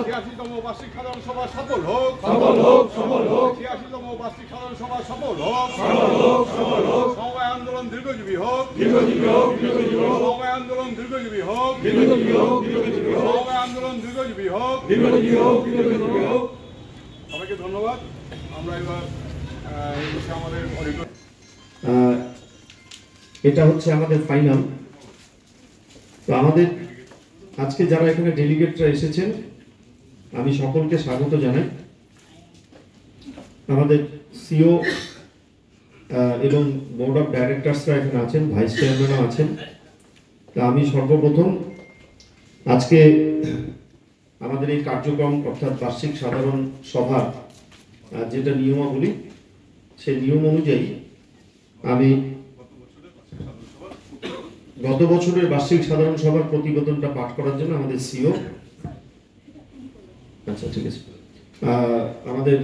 ছিয়াশিতম বার্ষিক সাধারণ সভা সফল হোক, সফল হোক, সফল হোক। 86তম বার্ষিক সাধারণ সভা সফল হোক, সফল হোক, সফল হোক। সমবায় আন্দোলন দীর্ঘজীবী হোক, দীর্ঘজীবী হোক, দীর্ঘজীবী হোক। সমবায় আন্দোলন দীর্ঘজীবী হোক, দীর্ঘজীবী হোক, দীর্ঘজীবী হোক। সমবায় আন্দোলন দীর্ঘজীবী হোক, দীর্ঘজীবী হোক, দীর্ঘজীবী হোক। সবাইকে ধন্যবাদ। আমরা এবার আমাদের এটা হচ্ছে আমাদের ফাইনাল। তো আমাদের আজকে যারা এখানে ডেলিগেটরা এসেছেন আমি সকলকে স্বাগত জানাই। আমাদের সিও এবং বোর্ড অফ ডাইরেক্টরসরা এখানে আছেন, ভাইস চেয়ারম্যানও আছেন। তা আমি সর্বপ্রথম আজকে আমাদের এই কার্যক্রম অর্থাৎ বার্ষিক সাধারণ সভা যেটা নিয়মাবলী, সেই নিয়ম অনুযায়ী আমি গত বছরের বার্ষিক সাধারণ সভার প্রতিবেদনটা পাঠ করার জন্য আমাদের সিও আচ্ছা ঠিক আছে আমাদের